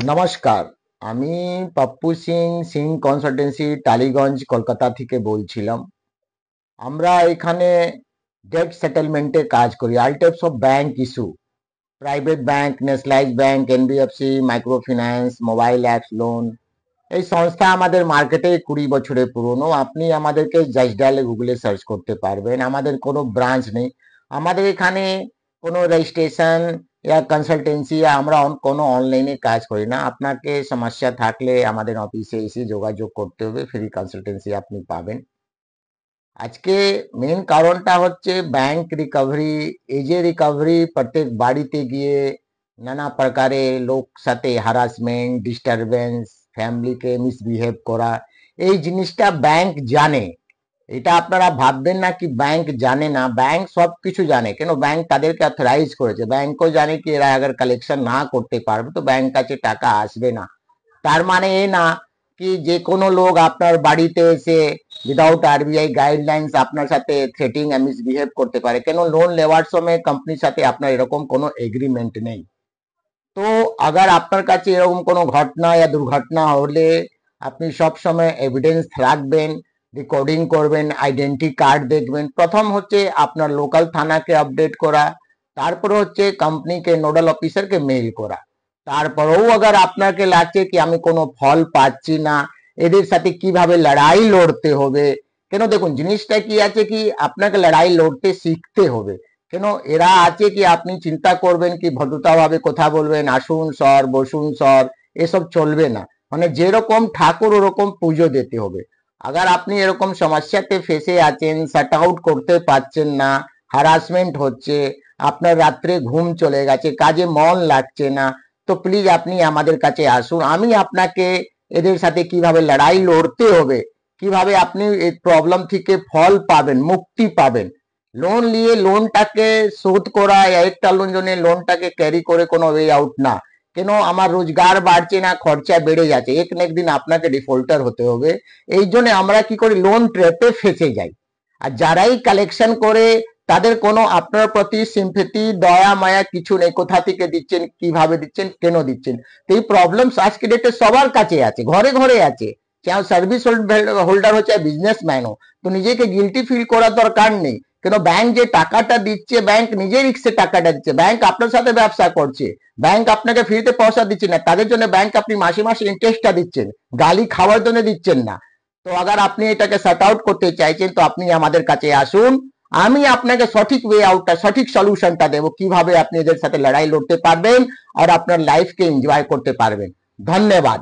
নমস্কার। আমি পাপ্পু সিং, সিং কনসালটেন্সি, টালিগঞ্জ, কলকাতা থেকে বলছিলাম। আমরা এখানে ডেট সেটেলমেন্টে কাজ করি। All types of bank issue, private bank, nationalise bank, NBFC, micro finance, mobile apps loan. এই সংস্থা আমাদের মার্কেটে 20 বছরের পুরনো। আপনি আমাদেরকে জাস্ট ডায়ালে গুগলে সার্চ করতে পারবেন। আমাদের কোনো ব্রাঞ্চ নেই। আমাদের এখানে কোনো রেজিস্ট্রেশন কনসালটেন্সি আমরা কোনো অনলাইনে কাজ করি না। আপনাকে সমস্যা থাকলে আমাদের অফিসে এসে যোগাযোগ করতে হবে, ফ্রি কনসালটেন্সি আপনি পাবেন। আজকে মেন কারণটা হচ্ছে ব্যাংক রিকভারি, এজে রিকভারি, প্রত্যেক বাড়িতে গিয়ে নানা প্রকারে লোক সাথে হারাসমেন্ট, ডিস্টারবেন্স, ফ্যামিলিকে মিসবিহেভ করা। এই জিনিসটা ব্যাংক জানে। এটা আপনারা ভাববেন না কি ব্যাংক জানে না। ব্যাংক সবকিছু জানে। কেন, ব্যাংক তাদেরকে অথরাইজ করেছে। ব্যাংকও জানে কি এরা আগে কালেকশন না করতে পারবে তো ব্যাংক কাছে টাকা আসবে না। তার মানে এ না কি যে কোনো লোক আপনার বাড়িতে এসে উইদাউট আরবিআই গাইডলাইন্স আপনার সাথে থ্রেটিং মিসবিহেভ করতে পারে। কেন, লোন নেওয়ার সময় কোম্পানির সাথে আপনার এরকম কোনো এগ্রিমেন্ট নেই। তো আগার আপনার কাছে এরকম কোনো ঘটনা বা দুর্ঘটনা হলে আপনি সব সময় এভিডেন্স রাখবেন, রেকর্ডিং করবেন, আইডেন্টি কার্ড দেখবেন। প্রথম হচ্ছে আপনার লোকাল থানাকে আপডেট করা, তারপরে হচ্ছে কোম্পানিকে নোডাল অফিসারকে মেইল করা। তারপরেও আগার আপনাকে লাগছে কি আমি কোনো ফল পাচ্ছি না, এদের সাথে কিভাবে লড়াই লড়তে হবে। কেন দেখুন, জিনিসটা কি আছে কি আপনাকে লড়াই লড়তে শিখতে হবে। কেন, এরা আছে কি আপনি চিন্তা করবেন কি ভদ্রতাভাবে কথা বলবেন, আসুন স্যার, বসুন স্যার, এসব চলবে না। মানে যেরকম ঠাকুর ওরকম পুজো দিতে হবে। আগার আপনি এরকম সমস্যাতে ফেসে আছেন, শাট আউট করতে পারছেন না, হারাসমেন্ট হচ্ছে, আপনার রাত্রে ঘুম চলে গেছে, কাজে মন লাগছে না, তো প্লিজ আপনি আমাদের কাছে আসুন। আমি আপনাকে এদের সাথে কিভাবে লড়াই লড়তে হবে, কিভাবে আপনি এই প্রবলেম থেকে ফল পাবেন, মুক্তি পাবেন। লোন নিয়ে লোনটাকে শোধ করা, একটা লোন জন্য লোনটাকে ক্যারি করে কোনো ওয়ে আউট না। কেন, আমার রোজগার বাড়ছে না, খরচা বেড়ে যাচ্ছে, এক না একদিন আপনাকে ডিফল্টার হতে হবে। এই জন্য আমরা কি করি, লোন ট্র্যাপে ফেসে যাই। আর যারাই কালেকশন করে তাদের কোনো আপনার প্রতি সিম্পেথি, দয়া মায়া কিছু নেই। কোথা থেকে দিচ্ছেন, কিভাবে দিচ্ছেন, কেন দিচ্ছেন। তো এই প্রবলেম আজকে ডেটে সবার কাছে আছে, ঘরে ঘরে আছে। চাहे সার্ভিস হোল্ডার হচ্ছে, বিজনেসম্যানও। তো নিজেকে গিলটি ফিল করার দরকার নেই। কেন, ব্যাংক যে টাকাটা দিচ্ছে, ব্যাংক নিজের রিক্সে টাকাটা দিচ্ছে। ব্যাংক আপনার সাথে ব্যবসা করছে। ব্যাংক আপনাকে ফ্রিতে পয়সা দিচ্ছে না, তাদের জন্য ব্যাংক আপনি মাসে মাসে ইন্টারেস্টটা দিচ্ছেন, গালি খাওয়ার জন্য দিচ্ছেন না। তো আগার আপনি এটাকে শর্ট আউট করতে চাইছেন তো আপনি আমাদের কাছে আসুন। আমি আপনাকে সঠিক ওয়ে আউটটা, সঠিক সলিউশনটা দেবো, কিভাবে আপনি এদের সাথে লড়াই লড়তে পারবেন আর আপনার লাইফকে এনজয় করতে পারবেন। ধন্যবাদ।